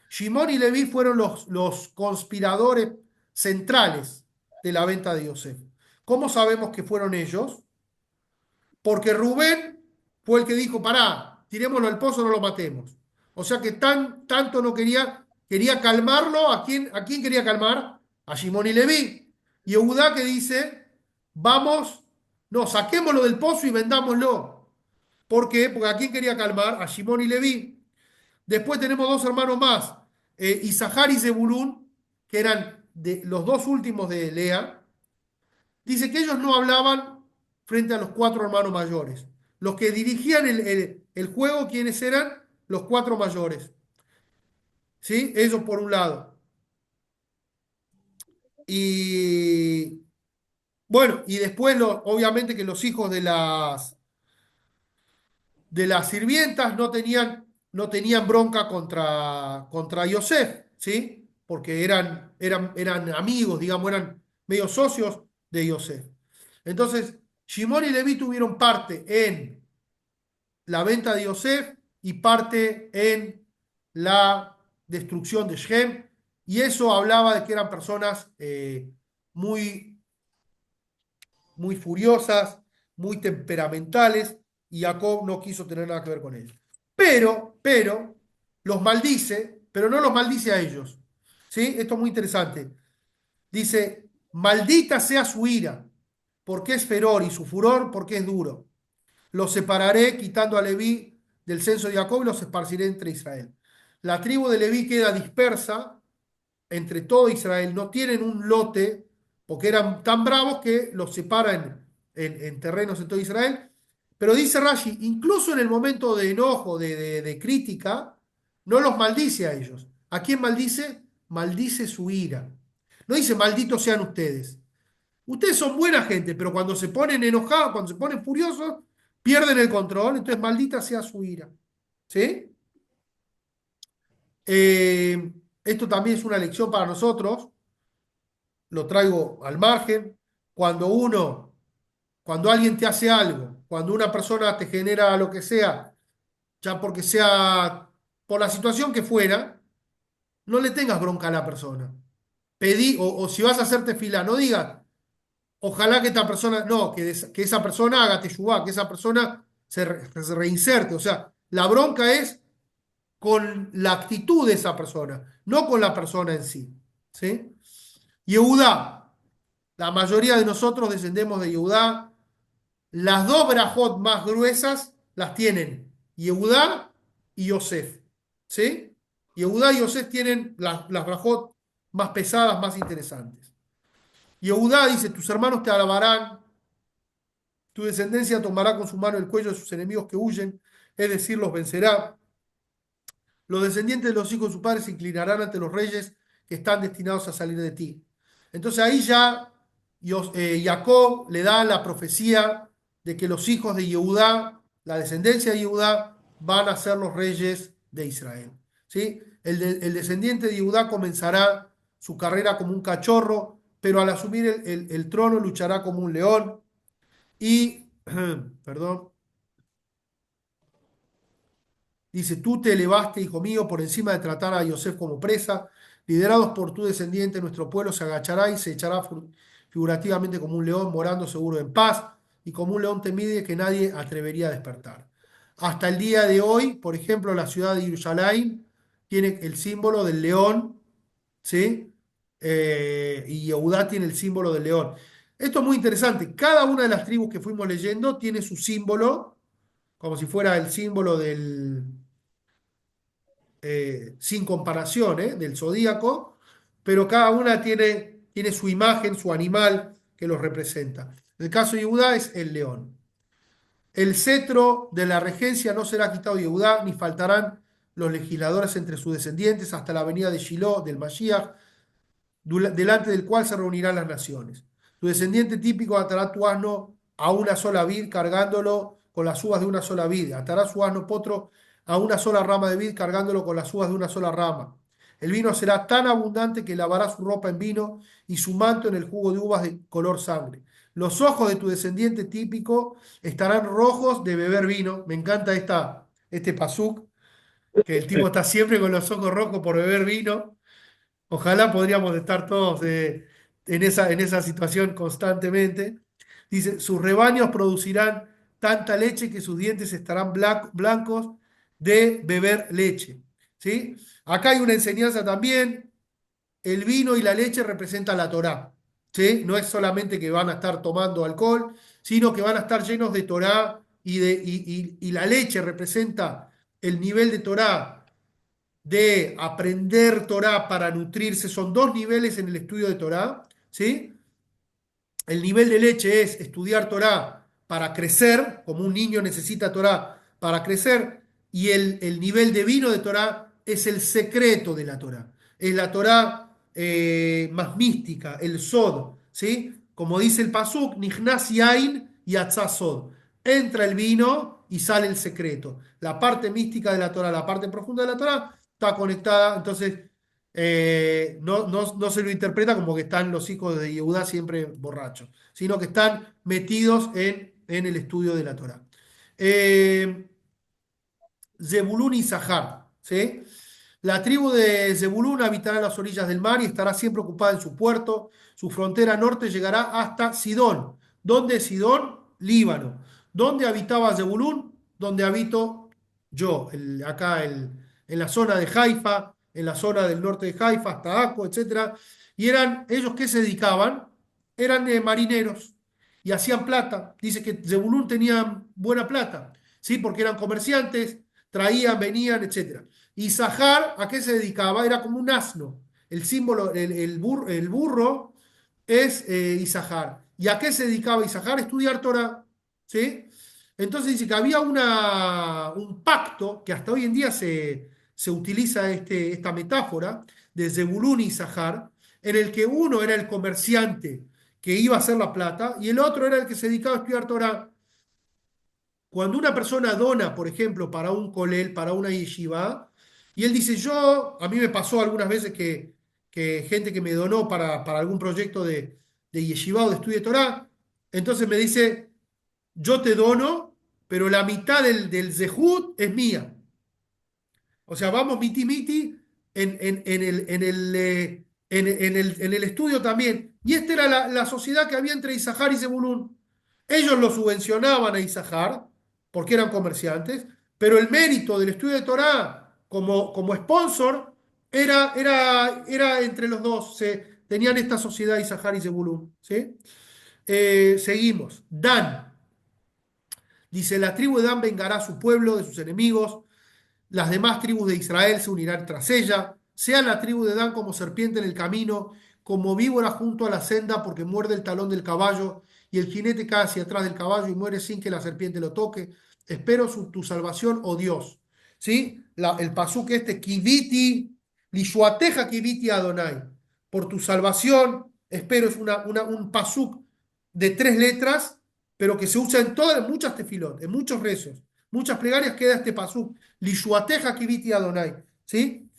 Shimon y Leví fueron los conspiradores centrales de la venta de Yosef. ¿Cómo sabemos que fueron ellos? Porque Rubén fue el que dijo, pará, tirémoslo al pozo, no lo matemos. O sea que tanto no quería calmarlo. ¿A quién quería calmar? A Shimon y Leví. Y Eudá que dice, vamos, no, saquémoslo del pozo y vendámoslo. ¿Por qué? Porque ¿a quién quería calmar? A Shimon y Leví. Después tenemos dos hermanos más. Isahar y Zebulún, que eran los dos últimos de Lea, dice que ellos no hablaban frente a los cuatro hermanos mayores. Los que dirigían el juego, ¿quiénes eran? Los cuatro mayores. ¿Sí? Ellos por un lado. Y bueno, y después obviamente que los hijos de las sirvientas no tenían bronca contra Yosef, ¿sí? Porque eran amigos, digamos, eran medio socios de Yosef. Entonces, Shimón y Leví tuvieron parte en la venta de Yosef y parte en la destrucción de Shem, y eso hablaba de que eran personas muy muy furiosas, muy temperamentales, y Jacob no quiso tener nada que ver con ellos. Pero, los maldice, pero no los maldice a ellos. ¿Sí? Esto es muy interesante. Dice, maldita sea su ira, porque es feroz, y su furor, porque es duro. Los separaré, quitando a Leví del censo de Jacob, y los esparciré entre Israel. La tribu de Leví queda dispersa entre todo Israel, no tienen un lote, porque eran tan bravos que los separan en terrenos en todo Israel. Pero dice Rashi, incluso en el momento de enojo, de crítica, no los maldice a ellos. ¿A quién maldice? Maldice su ira. No dice, malditos sean ustedes. Ustedes son buena gente, pero cuando se ponen enojados, cuando se ponen furiosos, pierden el control, entonces maldita sea su ira. ¿Sí? Eh, Esto también es una lección para nosotros, lo traigo al margen. Cuando cuando alguien te hace algo, cuando una persona te genera lo que sea, ya porque sea por la situación que fuera, no le tengas bronca a la persona. Pedí, o si vas a hacerte fila, no digas, ojalá que esta persona, no, que esa persona haga teshuvá, que esa persona se reinserte. O sea, la bronca es con la actitud de esa persona, no con la persona en sí. ¿Sí? Yehudá, la mayoría de nosotros descendemos de Yehudá. Las dos brajot más gruesas las tienen Yehudá y Yosef. ¿Sí? Yehudá y Yosef tienen las brajot más pesadas, más interesantes. Yehudá dice, tus hermanos te alabarán, tu descendencia tomará con su mano el cuello de sus enemigos que huyen, es decir, los vencerá. Los descendientes de los hijos de su padre se inclinarán ante los reyes que están destinados a salir de ti. Entonces ahí ya Jacob le da la profecía de que los hijos de Yehudá, la descendencia de Yehudá, van a ser los reyes de Israel. ¿Sí? El descendiente de Yehudá comenzará su carrera como un cachorro, pero al asumir el trono luchará como un león y, perdón, dice, tú te elevaste, hijo mío, por encima de tratar a Yosef como presa. Liderados por tu descendiente, nuestro pueblo se agachará y se echará figurativamente como un león, morando seguro en paz, y como un león temible que nadie atrevería a despertar. Hasta el día de hoy, por ejemplo, la ciudad de Jerusalén tiene el símbolo del león, ¿sí? Y Yehudá tiene el símbolo del león. Esto es muy interesante. Cada una de las tribus que fuimos leyendo tiene su símbolo, como si fuera el símbolo sin comparación, del zodíaco, pero cada una tiene su imagen, su animal que los representa. En el caso de Judá es el león. El cetro de la regencia no será quitado de Judá, ni faltarán los legisladores entre sus descendientes hasta la venida de Shiloh, del Mashiach, delante del cual se reunirán las naciones. Tu descendiente típico atará tu asno a una sola vid, cargándolo con las uvas de una sola vid. Atará su asno potro a una sola rama de vid, cargándolo con las uvas de una sola rama. El vino será tan abundante que lavará su ropa en vino y su manto en el jugo de uvas de color sangre. Los ojos de tu descendiente típico estarán rojos de beber vino. Me encanta este pasuk, que el tipo está siempre con los ojos rojos por beber vino. Ojalá podríamos estar todos en esa situación constantemente. Dice, sus rebaños producirán tanta leche que sus dientes estarán blancos de beber leche. ¿Sí? Acá hay una enseñanza también. El vino y la leche representan la Torá. ¿Sí? No es solamente que van a estar tomando alcohol, sino que van a estar llenos de Torá y la leche representa el nivel de Torá de aprender Torá para nutrirse, son dos niveles en el estudio de Torá, ¿sí? El nivel de leche es estudiar Torá para crecer, como un niño necesita Torá para crecer, y el nivel de vino de Torá es el secreto de la Torá. Es la Torá más mística, el Sod, ¿sí? Como dice el Pasuk, Nichnas Yain y Atzá Sod. Entra el vino y sale el secreto. La parte mística de la Torá, la parte profunda de la Torá, está conectada, entonces no se lo interpreta como que están los hijos de Yehudá siempre borrachos, sino que están metidos en el estudio de la Torá. Eh, Zebulún y Sahar, ¿sí? La tribu de Zebulún habitará en las orillas del mar y estará siempre ocupada en su puerto. Su frontera norte llegará hasta Sidón. ¿Dónde es Sidón? Líbano. ¿Dónde habitaba Zebulún? Donde habito yo, en la zona de Haifa, en la zona del norte de Haifa, hasta Aco, etcétera. Y eran ellos que se dedicaban, eran marineros y hacían plata. Dice que Zebulún tenía buena plata, ¿sí? Porque eran comerciantes, traían, venían, etcétera. Y Sahar, ¿a qué se dedicaba? Era como un asno. El símbolo, el burro es Isahar. ¿Y a qué se dedicaba Isahar? A estudiar Torah. ¿Sí? Entonces dice que había un pacto, que hasta hoy en día se utiliza esta metáfora, de Zebulún y Isahar, en el que uno era el comerciante que iba a hacer la plata y el otro era el que se dedicaba a estudiar Torah. Cuando una persona dona, por ejemplo, para un kolel, para una yeshiva, y él dice, a mí me pasó algunas veces que gente que me donó para algún proyecto de yeshiva o de estudio de Torah, entonces me dice, yo te dono, pero la mitad del zehut es mía. O sea, vamos miti miti en el estudio también. Y esta era la sociedad que había entre Isahar y Zebulún. Ellos lo subvencionaban a Isahar porque eran comerciantes, pero el mérito del estudio de Torah como sponsor era entre los dos. Tenían esta sociedad Isahar y Zebulún. ¿Sí? Seguimos. Dan. Dice, la tribu de Dan vengará a su pueblo de sus enemigos. Las demás tribus de Israel se unirán tras ella. Sea la tribu de Dan como serpiente en el camino, como víbora junto a la senda, porque muerde el talón del caballo, y el jinete cae hacia atrás del caballo y muere sin que la serpiente lo toque. Espero tu salvación, oh Dios. ¿Sí? El pasuk kiviti, lishuateja kiviti Adonai. Por tu salvación, espero, es un pasuk de 3 letras, pero que se usa en muchas tefilot, en muchos rezos, muchas plegarias queda este pasuk. Lishuateja kiviti Adonai. ¿Sí?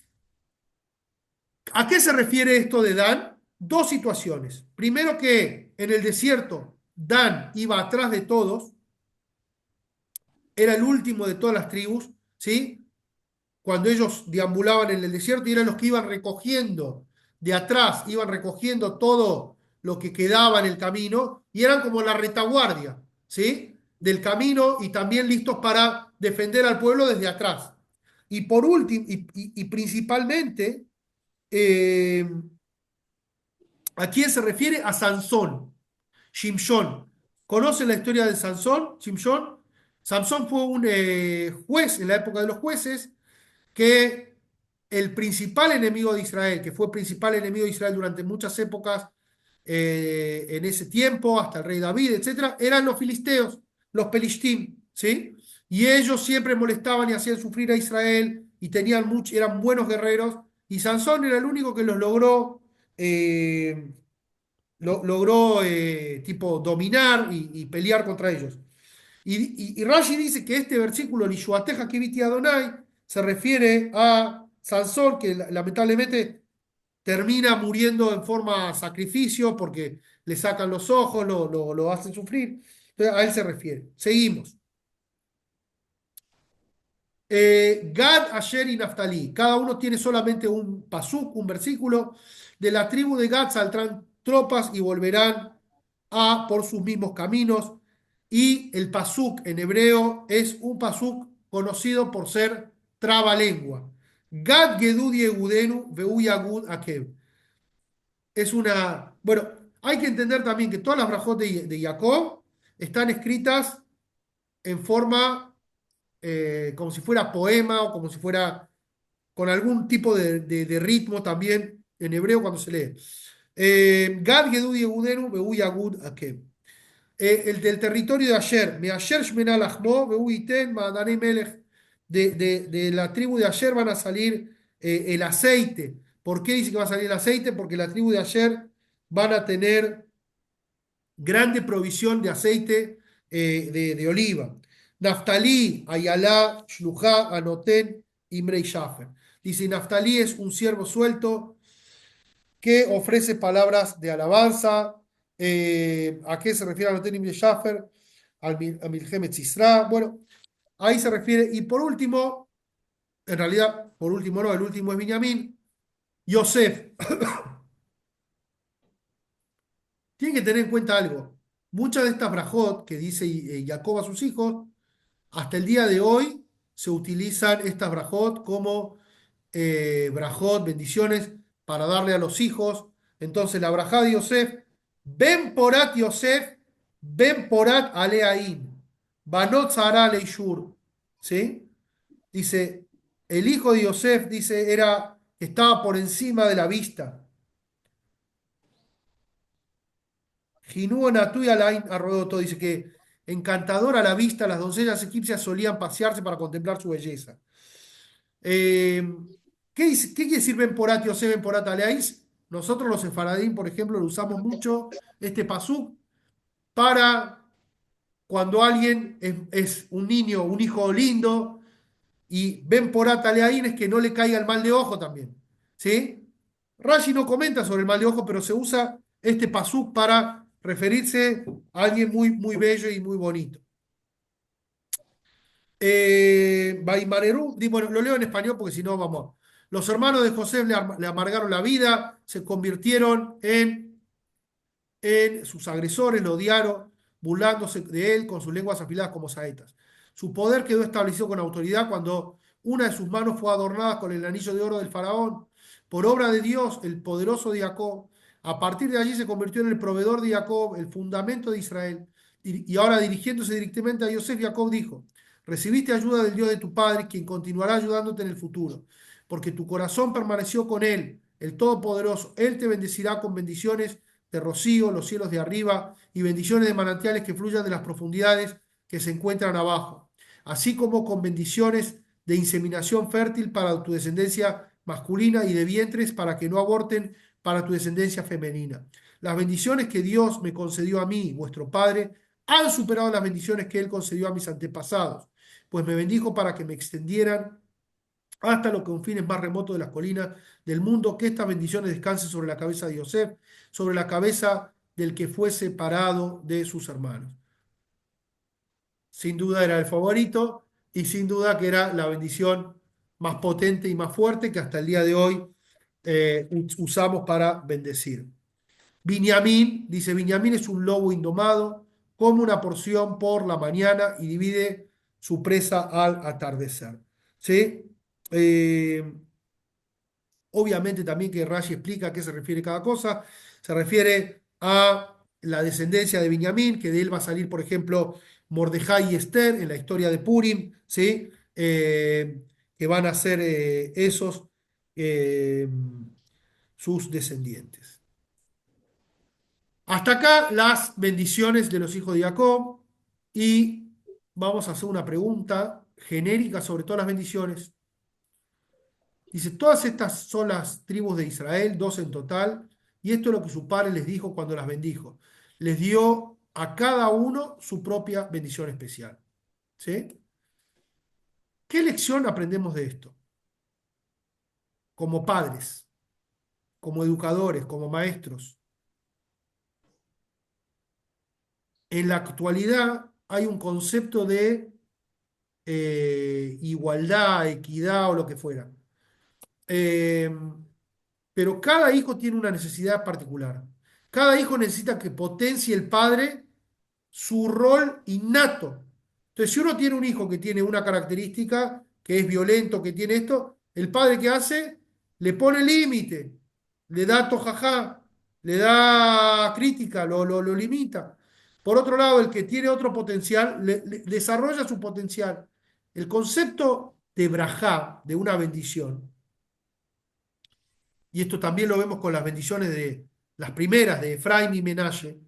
¿A qué se refiere esto de Dan? Dos situaciones. Primero que en el desierto Dan iba atrás de todos, era el último de todas las tribus, ¿sí? Cuando ellos deambulaban en el desierto y eran los que iban recogiendo de atrás, iban recogiendo todo lo que quedaba en el camino y eran como la retaguardia, ¿sí? Del camino y también listos para defender al pueblo desde atrás. Y por último, y principalmente, eh, ¿a quién se refiere? A Sansón, Shimshón. ¿Conocen la historia de Sansón, Shimshón? Sansón fue un juez en la época de los jueces que el principal enemigo de Israel, que fue principal enemigo de Israel durante muchas épocas en ese tiempo, hasta el rey David, etcétera, eran los filisteos, los pelishtim, ¿sí? Y ellos siempre molestaban y hacían sufrir a Israel y eran buenos guerreros. Y Sansón era el único que los logró tipo dominar y pelear contra ellos. Y Rashi dice que este versículo, Lishuateja Kiviti Adonai, se refiere a Sansón, que lamentablemente termina muriendo en forma sacrificio porque le sacan los ojos, lo hacen sufrir. Entonces, a él se refiere. Seguimos. Gad, Asher y Naftali. Cada uno tiene solamente un pasuk, un versículo. De la tribu de Gad saldrán tropas y volverán por sus mismos caminos. Y el pasuk en hebreo es un pasuk conocido por ser trabalengua. Gad Gedud Yehudenu Veu Yagud Akeb. Bueno, hay que entender también que todas las brajot de Jacob están escritas en forma como si fuera poema o como si fuera con algún tipo de ritmo también en hebreo cuando se lee. Gad Gedud Yehudenu Behu Yagud Akem. El del territorio de Asher, me Asher Shmena Lachmo Behu Iten Ma'adani Melech. De la tribu de Asher van a salir el aceite. ¿Por qué dice que va a salir el aceite? Porque la tribu de Asher van a tener grande provisión de aceite de oliva. Naftalí, Ayalá, Shluchá, Anoten, Imrei Shafer. Dice, Naftalí es un siervo suelto que ofrece palabras de alabanza. ¿A qué se refiere Anoten, Imrei Shafer? A Milhemet Sisra. Bueno, ahí se refiere. Y por último, en realidad, por último no, el último es Benjamín. Yosef. Tienen que tener en cuenta algo. Muchas de estas brajot que dice Jacob a sus hijos, hasta el día de hoy se utilizan estas brajot como brajot, bendiciones, para darle a los hijos. Entonces, la brajá de Yosef, Ben Porat Yosef, Ben Porat Aleaim, Banot Zara Leishur. ¿Sí? Dice, el hijo de Yosef, dice, estaba por encima de la vista. Jinú Natú y Alain Arrodoto dice que encantadora a la vista, las doncellas egipcias solían pasearse para contemplar su belleza. Eh, ¿Qué quiere decir Ben Porat Yosef Ben Porat Aleáis? Nosotros los sefaradín, por ejemplo, lo usamos mucho, este pasú, para cuando alguien es un niño, un hijo lindo, y Ben Porat Aleaín es que no le caiga el mal de ojo también. ¿Sí? Rashi no comenta sobre el mal de ojo, pero se usa este pasú para referirse a alguien muy, muy bello y muy bonito. Baimanerú, bueno, lo leo en español porque si no, vamos. Los hermanos de José le amargaron la vida, se convirtieron en sus agresores, lo odiaron, burlándose de él con sus lenguas afiladas como saetas. Su poder quedó establecido con autoridad cuando una de sus manos fue adornada con el anillo de oro del faraón. Por obra de Dios, el poderoso de Jacob, a partir de allí se convirtió en el proveedor de Jacob, el fundamento de Israel. Y ahora dirigiéndose directamente a Yosef, Jacob dijo, recibiste ayuda del Dios de tu padre, quien continuará ayudándote en el futuro, porque tu corazón permaneció con él, el Todopoderoso. Él te bendecirá con bendiciones de rocío, los cielos de arriba, y bendiciones de manantiales que fluyan de las profundidades que se encuentran abajo, así como con bendiciones de inseminación fértil para tu descendencia masculina y de vientres para que no aborten para tu descendencia femenina. Las bendiciones que Dios me concedió a mí, vuestro Padre, han superado las bendiciones que Él concedió a mis antepasados, pues me bendijo para que me extendieran hasta los confines más remotos de las colinas del mundo, que estas bendiciones descansen sobre la cabeza de Yosef, sobre la cabeza del que fue separado de sus hermanos. Sin duda era el favorito y sin duda que era la bendición más potente y más fuerte que hasta el día de hoy usamos para bendecir. Binyamin, dice, Binyamin es un lobo indomado, come una porción por la mañana y divide su presa al atardecer. ¿Sí? Eh, Obviamente también que Rashi explica a qué se refiere cada cosa. Se refiere a la descendencia de Benjamín, que de él va a salir, por ejemplo, Mordejai y Esther en la historia de Purim, ¿sí? Que van a ser esos eh, sus descendientes. Hasta acá las bendiciones de los hijos de Jacob y vamos a hacer una pregunta genérica sobre todas las bendiciones. Dice, todas estas son las tribus de Israel, 12 en total, y esto es lo que su padre les dijo cuando las bendijo. Les dio a cada uno su propia bendición especial. ¿Sí? ¿Qué lección aprendemos de esto? Como padres, como educadores, como maestros. En la actualidad hay un concepto de igualdad, equidad o lo que fuera. Eh, pero cada hijo tiene una necesidad particular. Cada hijo necesita que potencie el padre su rol innato. Entonces, si uno tiene un hijo que tiene una característica, que es violento, que tiene esto, el padre que hace, le pone límite, le da tojajá, le da crítica, lo limita. Por otro lado, el que tiene otro potencial, le desarrolla su potencial. El concepto de brajá, de una bendición, y esto también lo vemos con las bendiciones de las primeras de Efraín y Menashe,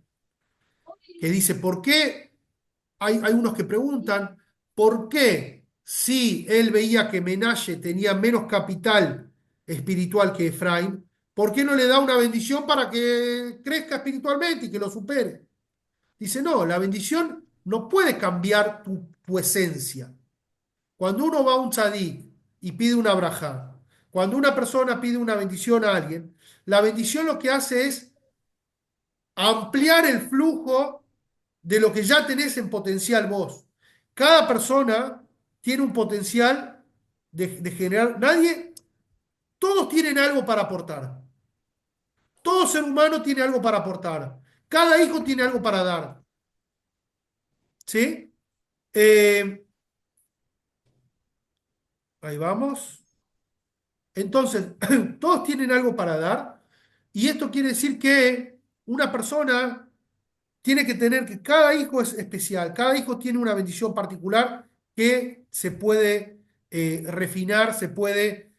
que dice, ¿por qué? Hay unos que preguntan, ¿por qué si él veía que Menashe tenía menos capital espiritual que Efraín, ¿por qué no le da una bendición para que crezca espiritualmente y que lo supere? Dice, no, la bendición no puede cambiar tu esencia. Cuando uno va a un tzadik y pide una braja, cuando una persona pide una bendición a alguien, la bendición lo que hace es ampliar el flujo de lo que ya tenés en potencial vos. Cada persona tiene un potencial de generar. Todos tienen algo para aportar. Todo ser humano tiene algo para aportar. Cada hijo tiene algo para dar. ¿Sí? Eh, ahí vamos. Entonces, todos tienen algo para dar. Y esto quiere decir que una persona tiene que tener que cada hijo es especial, cada hijo tiene una bendición particular que se puede refinar, se puede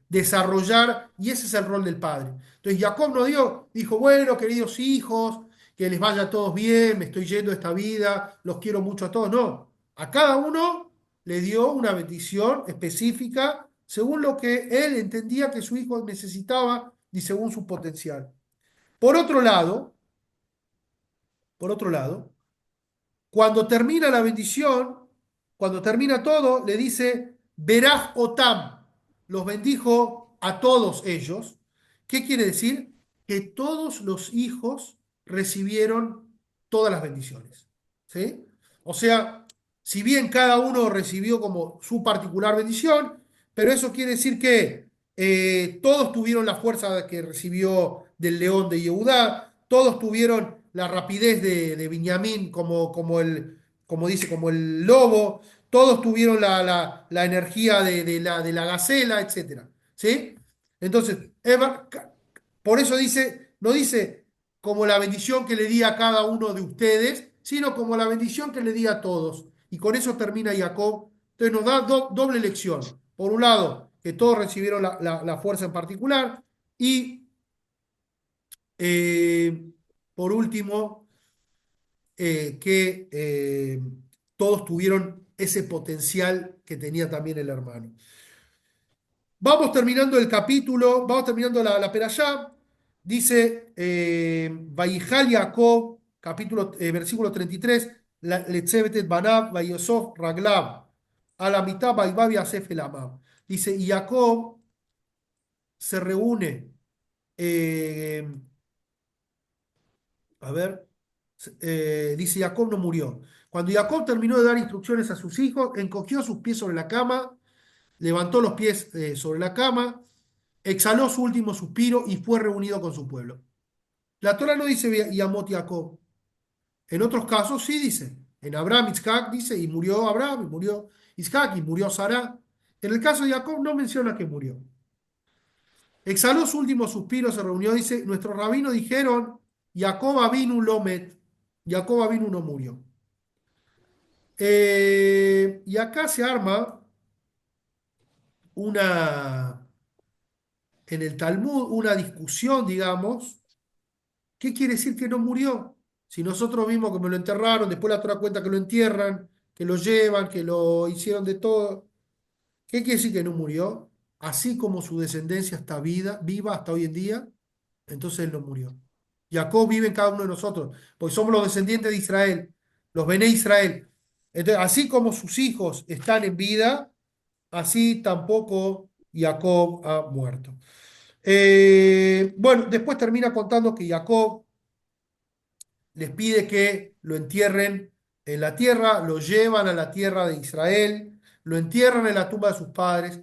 desarrollar, y ese es el rol del padre. Entonces Jacob no dijo, bueno, queridos hijos, que les vaya a todos bien, me estoy yendo de esta vida, los quiero mucho a todos. No, a cada uno le dio una bendición específica según lo que él entendía que su hijo necesitaba y según su potencial. Por otro lado, por otro lado, cuando termina la bendición, cuando termina todo, le dice, Beraj Otam, los bendijo a todos ellos. ¿Qué quiere decir? Que todos los hijos recibieron todas las bendiciones. ¿Sí? O sea, si bien cada uno recibió como su particular bendición, pero eso quiere decir que todos tuvieron la fuerza que recibió del león de Yehudá, todos tuvieron la rapidez de Binyamin como dice, como el lobo, todos tuvieron la energía de la gacela, etcétera. ¿Sí? Entonces, por eso dice, no dice como la bendición que le di a cada uno de ustedes, sino como la bendición que le di a todos. Y con eso termina Jacob. Entonces nos da doble lección. Por un lado, que todos recibieron la fuerza en particular, y eh, por último, que todos tuvieron ese potencial que tenía también el hermano. Vamos terminando el capítulo, vamos terminando la perashá. Dice, Vayijal Jacob, versículo 33, Letzebetet Banav, Vayosov Raglav, a la mitad Vaybav Yasef el Amab. Dice, y Jacob se reúne, eh, a ver, dice, Jacob no murió. Cuando Jacob terminó de dar instrucciones a sus hijos, encogió sus pies sobre la cama, levantó los pies sobre la cama, exhaló su último suspiro y fue reunido con su pueblo. La Torah no dice Yamot Jacob. En otros casos sí dice. En Abraham, Isaac dice, y murió Abraham, y murió Isaac, y murió Sara. En el caso de Jacob no menciona que murió. Exhaló su último suspiro, se reunió, dice, nuestros rabinos dijeron, Jacob vino Lomet, Jacob vino no murió. Y acá se arma una, en el Talmud, una discusión, digamos. ¿Qué quiere decir que no murió? Si nosotros vimos que me lo enterraron, después la Torah cuenta que lo entierran, que lo llevan, que lo hicieron de todo. ¿Qué quiere decir que no murió? Así como su descendencia está viva hasta hoy en día, entonces él no murió. Jacob vive en cada uno de nosotros, porque somos los descendientes de Israel, los Bené Israel. Entonces, así como sus hijos están en vida, así tampoco Jacob ha muerto. Bueno, después termina contando que Jacob les pide que lo entierren en la tierra, lo llevan a la tierra de Israel, lo entierran en la tumba de sus padres.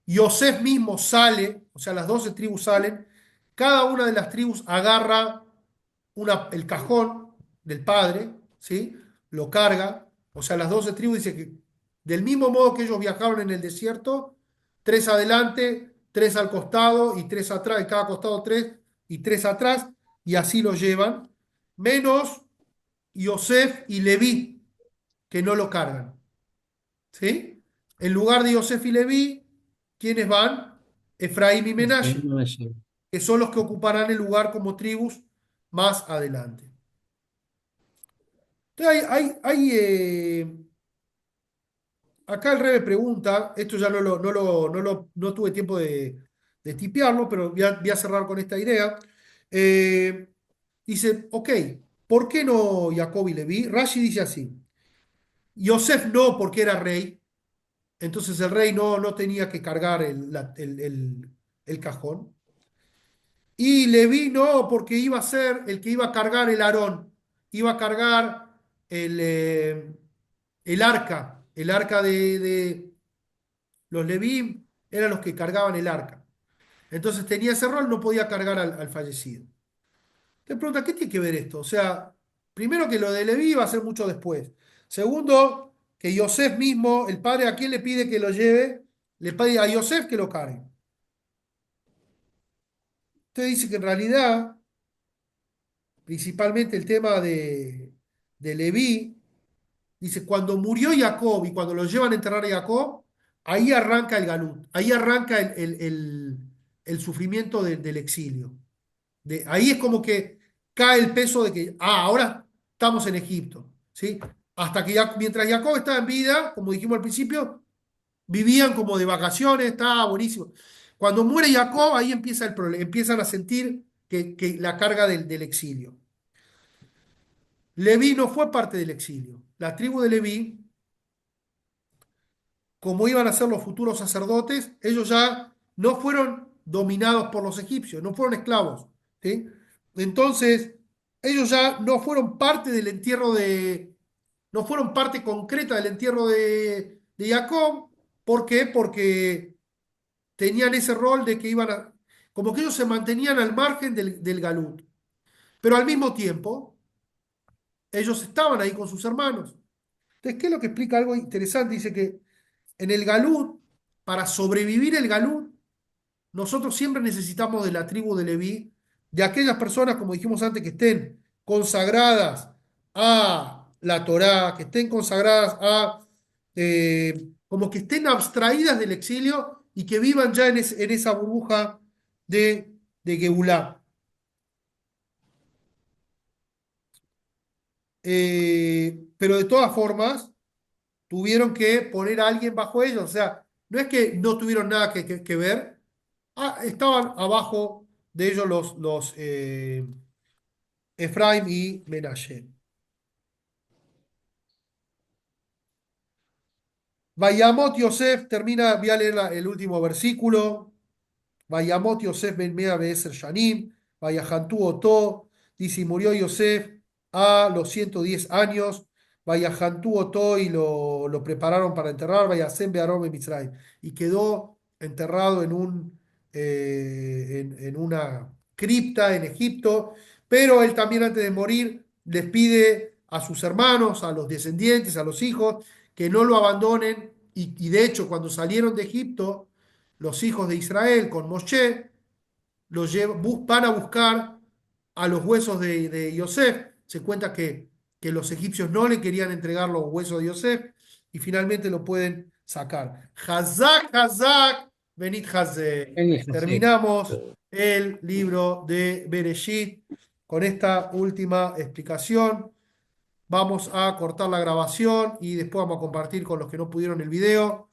Yosef mismo sale, o sea, las 12 tribus salen, cada una de las tribus agarra el cajón del padre, ¿sí? Lo carga, o sea, las 12 tribus dice que del mismo modo que ellos viajaron en el desierto, tres adelante, tres al costado y tres atrás, en cada costado tres y tres atrás, y así lo llevan, menos Yosef y Leví, que no lo cargan, ¿sí? En lugar de Yosef y Leví, ¿quiénes van? Efraín y Efraín Menashe, y Manashe. que son los que ocuparán el lugar como tribus más adelante. Entonces acá el Rebe pregunta, esto ya no tuve tiempo de tipearlo, pero voy a cerrar con esta idea. Eh, Dice, ok, ¿por qué no Jacob y Leví? Rashi dice así, Yosef no porque era rey, entonces el rey no tenía que cargar el cajón. Y Leví no porque iba a ser el que iba a cargar el Aarón, iba a cargar el, eh, el arca de los Leví eran los que cargaban el arca. Entonces tenía ese rol, no podía cargar al fallecido. Te pregunta, ¿qué tiene que ver esto? O sea, primero que lo de Leví va a ser mucho después. Segundo, que Yosef mismo, el padre, ¿a quién le pide que lo lleve? Le pide a Yosef que lo cargue. Usted dice que en realidad, principalmente el tema de Leví, dice, cuando murió Jacob y cuando lo llevan a enterrar a Jacob, ahí arranca el galut, ahí arranca el sufrimiento del exilio. Ahí es como que cae el peso de que, ahora estamos en Egipto, ¿sí? Hasta que mientras Jacob estaba en vida, como dijimos al principio, vivían como de vacaciones, estaba buenísimo. Cuando muere Jacob, ahí empieza el problema, empiezan a sentir que la carga del exilio. Leví no fue parte del exilio. La tribu de Leví, como iban a ser los futuros sacerdotes, ellos ya no fueron dominados por los egipcios, no fueron esclavos, ¿sí? Entonces, ellos ya no fueron parte del entierro no fueron parte concreta del entierro de Jacob. ¿Por qué? Porque tenían ese rol de que como que ellos se mantenían al margen del galut. Pero al mismo tiempo, ellos estaban ahí con sus hermanos. Entonces, ¿qué es lo que explica algo interesante? Dice que en el galut, para sobrevivir el galut, nosotros siempre necesitamos de la tribu de Leví, de aquellas personas, como dijimos antes, que estén consagradas a la Torá, que estén consagradas como que estén abstraídas del exilio y que vivan ya en esa burbuja de Geulá. Pero de todas formas, tuvieron que poner a alguien bajo ellos. O sea, no es que no tuvieron nada que ver, estaban abajo de ellos los Efraim y Menashe. Vayamot Yosef termina, voy a leer el último versículo. Vayamot Yosef ben Mea Be'eser Shanim, Vayahantú Otó, dice, y murió Yosef a los 110 años, Vayahantú Otó y lo prepararon para enterrar, Vayasem Be'arom en Mitzrayim, y quedó enterrado en una cripta en Egipto, pero él también antes de morir les pide a sus hermanos, a los descendientes, a los hijos, que no lo abandonen, y de hecho cuando salieron de Egipto, los hijos de Israel con Moshe van a buscar a los huesos de Yosef. Se cuenta que los egipcios no le querían entregar los huesos de Yosef y finalmente lo pueden sacar. Hazak, Hazak, Benit Hazek. En José. Terminamos el libro de Bereshit con esta última explicación. Vamos a cortar la grabación y después vamos a compartir con los que no pudieron el video.